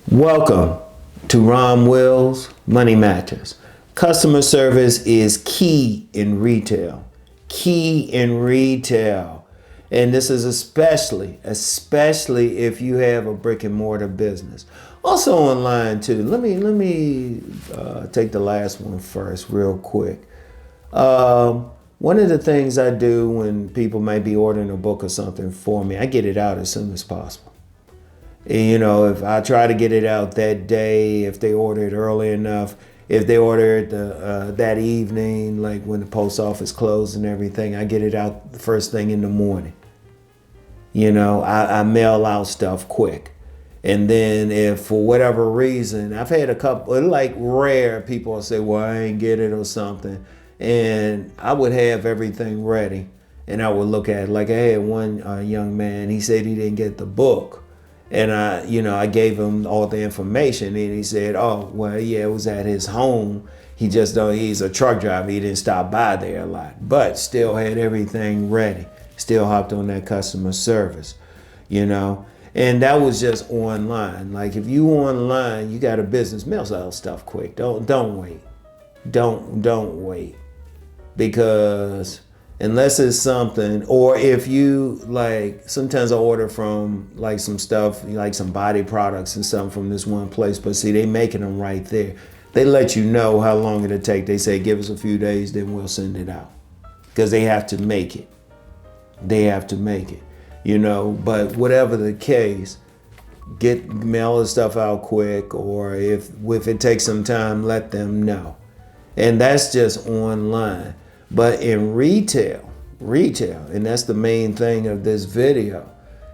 Welcome to Rom Wills Money Matters. Customer service is key in retail. Key in retail. And this is especially if you have a brick and mortar business. Also online too. Let me take the last one first real quick. One of the things I do when people might be ordering a book or something for me, I get it out as soon as possible. You know, if I try to get it out that day, if they order it early enough, if they order it that evening, like when the post office closed and everything, I get it out the first thing in the morning. You know, I mail out stuff quick. And then if for whatever reason, I've had a couple, like rare people will say, well, I ain't get it or something. And I would have everything ready. And I would look at it. Like I had one young man, he said he didn't get the book. And I gave him all the information, and he said, "Oh, well, yeah, it was at his home. He's a truck driver. He didn't stop by there a lot, but still had everything ready. Still hopped on that customer service, And that was just online. Like if you online, you got a business, mail out stuff quick. Don't wait. Don't wait, because unless it's something, or if you sometimes I order from some stuff, like some body products and something from this one place, but see, they making them right there. They let you know how long it'll take. They say, give us a few days, then we'll send it out. Because they have to make it. But whatever the case, mail the stuff out quick, or if it takes some time, let them know. And that's just online. But in retail, and that's the main thing of this video.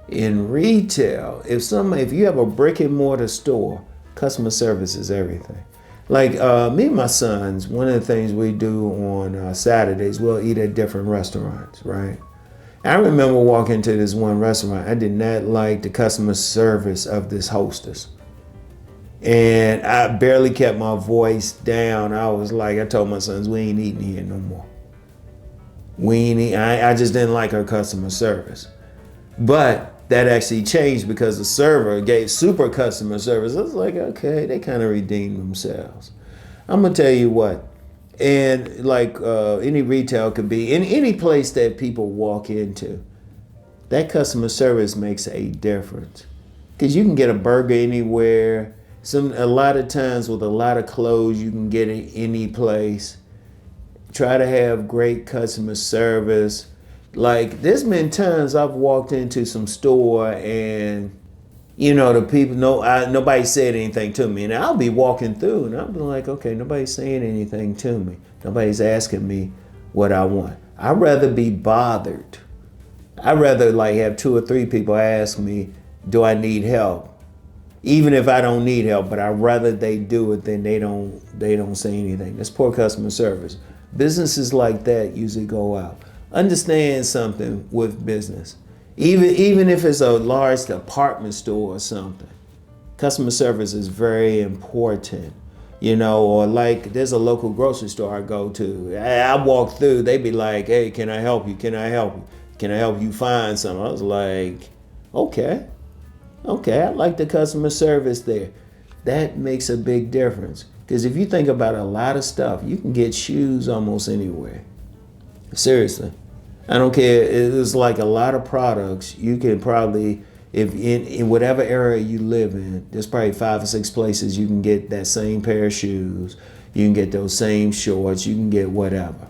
In retail, if you have a brick and mortar store, customer service is everything. Like me and my sons, one of the things we do on Saturdays, we'll eat at different restaurants, right? I remember walking to this one restaurant. I did not like the customer service of this hostess. And I barely kept my voice down. I told my sons, we ain't eating here no more. I just didn't like her customer service. But that actually changed because the server gave super customer service. I was like, okay, they kind of redeemed themselves. I'm going to tell you what, and any retail could be, in any place that people walk into, that customer service makes a difference. Because you can get a burger anywhere. A lot of times with a lot of clothes, you can get it any place. Try to have great customer service. Like there's been times I've walked into some store and the people nobody said anything to me, and I'll be walking through and I'll be like, okay, nobody's saying anything to me. Nobody's asking me what I want. I'd rather be bothered. I'd rather have 2 or 3 people ask me, do I need help? Even if I don't need help, but I'd rather they do it than they don't say anything. That's poor customer service. Businesses like that usually go out. Understand something with business. Even if it's a large department store or something, customer service is very important. Or there's a local grocery store I go to. I walk through, they be like, hey, can I help you? Can I help you? Can I help you find something? I was like, okay, I like the customer service there. That makes a big difference. Because if you think about a lot of stuff, you can get shoes almost anywhere. Seriously. I don't care. It's like a lot of products. You can probably, if in whatever area you live in, there's probably 5 or 6 places you can get that same pair of shoes. You can get those same shorts. You can get whatever.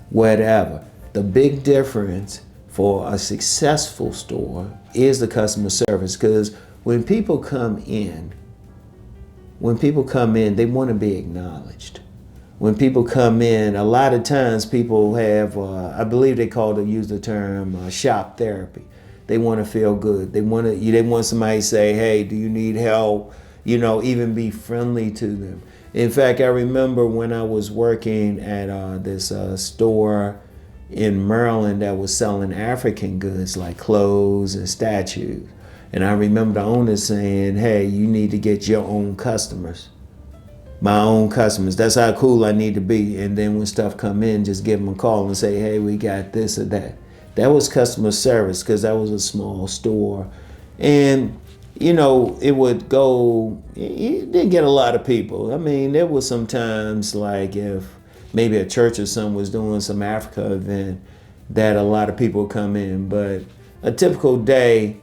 Whatever. The big difference for a successful store is the customer service. Because when people come in, they want to be acknowledged. When people come in, a lot of times people have, I believe they use the term shop therapy. They want to feel good. They want somebody to say, hey, do you need help? Even be friendly to them. In fact, I remember when I was working at this store in Maryland that was selling African goods like clothes and statues. And I remember the owner saying, hey, you need to get your own customers. My own customers. That's how cool I need to be. And then when stuff come in, just give them a call and say, hey, we got this or that. That was customer service because that was a small store. And it would go, it didn't get a lot of people. I mean, there was sometimes like if maybe a church or something was doing some Africa event that a lot of people would come in. But a typical day,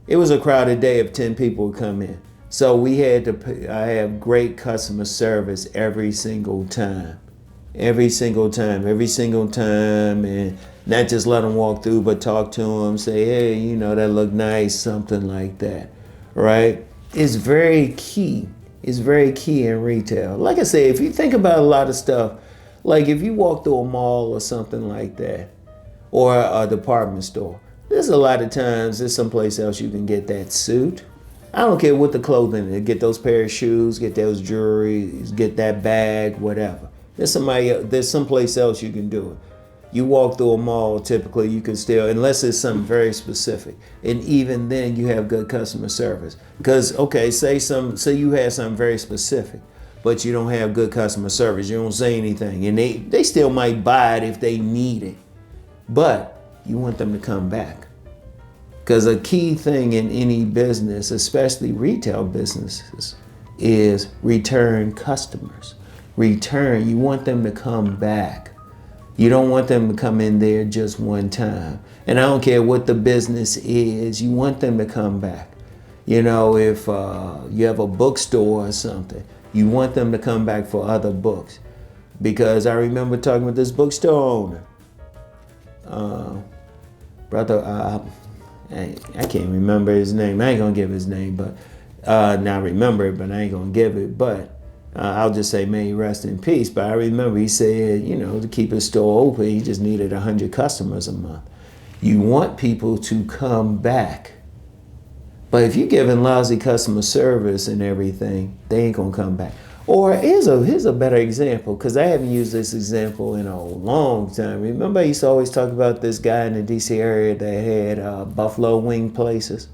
it was a crowded day if 10 people would come in. So we had to I have great customer service every single time. Every single time, and not just let them walk through, but talk to them, say, hey, that look nice, something like that, right? It's very key. It's very key in retail. Like I say, if you think about a lot of stuff, like if you walk through a mall or something like that, or a department store, there's a lot of times there's someplace else you can get that suit. I don't care what the clothing is. Get those pair of shoes, get those jewelry, get that bag, whatever. There's someplace else you can do it. You walk through a mall, typically you can still, unless it's something very specific. And even then you have good customer service. Because, okay, say you have something very specific, but you don't have good customer service. You don't say anything. And they still might buy it if they need it. But you want them to come back. Because a key thing in any business, especially retail businesses, is return customers. You want them to come back. You don't want them to come in there just one time. And I don't care what the business is, you want them to come back. If you have a bookstore or something, you want them to come back for other books. Because I remember talking with this bookstore owner. Brother, I can't remember his name. I ain't gonna give his name, but now I remember it, but I ain't gonna give it. But I'll just say, may he rest in peace. But I remember he said, to keep his store open, he just needed 100 customers a month. You want people to come back. But if you're giving lousy customer service and everything, they ain't gonna come back. Or here's a better example, because I haven't used this example in a long time. Remember I used to always talk about this guy in the DC area that had buffalo wing places?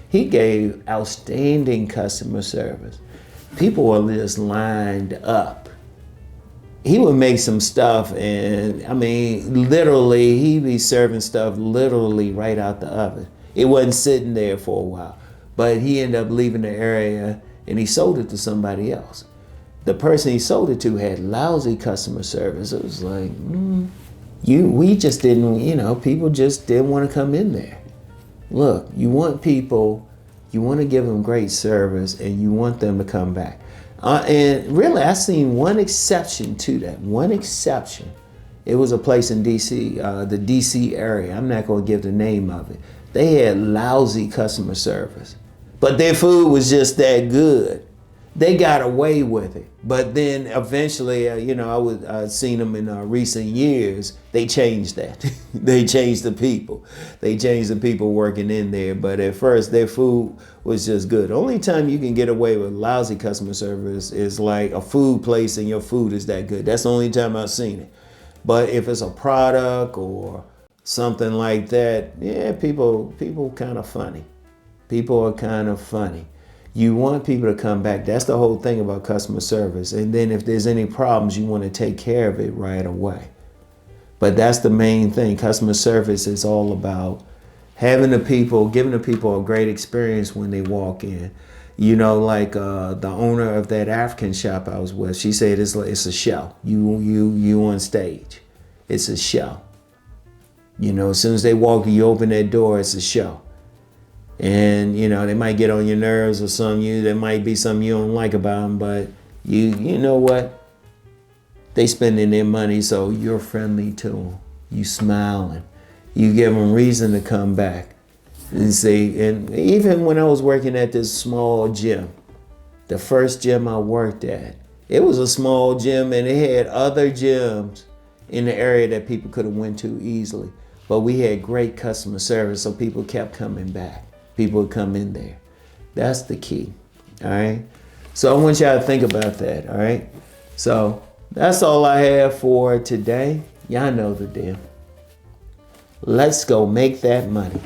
He gave outstanding customer service. People were just lined up. He would make some stuff, and I mean, literally, he'd be serving stuff literally right out the oven. It wasn't sitting there for a while, but he ended up leaving the area and he sold it to somebody else. The person he sold it to had lousy customer service. It was like, we just didn't, people just didn't want to come in there. Look, you want to give them great service and you want them to come back. And really, I seen one exception to that. One exception. It was a place in DC, the DC area. I'm not going to give the name of it. They had lousy customer service, but their food was just that good. They got away with it. But then eventually, I seen them in recent years, they changed that. They changed the people. They changed the people working in there. But at first, their food was just good. The only time you can get away with lousy customer service is like a food place and your food is that good. That's the only time I've seen it. But if it's a product or something like that, yeah, people kind of funny. People are kind of funny. You want people to come back. That's the whole thing about customer service. And then if there's any problems, you want to take care of it right away. But that's the main thing. Customer service is all about giving the people a great experience when they walk in. Like the owner of that African shop I was with, she said it's a show. You on stage. It's a show. As soon as they walk, you open that door, it's a show. And they might get on your nerves or something. There might be something you don't like about them, but you know what? They spending their money, so you're friendly to them. You smiling. You give them reason to come back. And even when I was working at this small gym, the first gym I worked at, it was a small gym and it had other gyms in the area that people could have went to easily. But we had great customer service, so people kept coming back. People would come in there. That's the key, all right? So I want y'all to think about that, all right? So that's all I have for today. Y'all know the deal. Let's go make that money.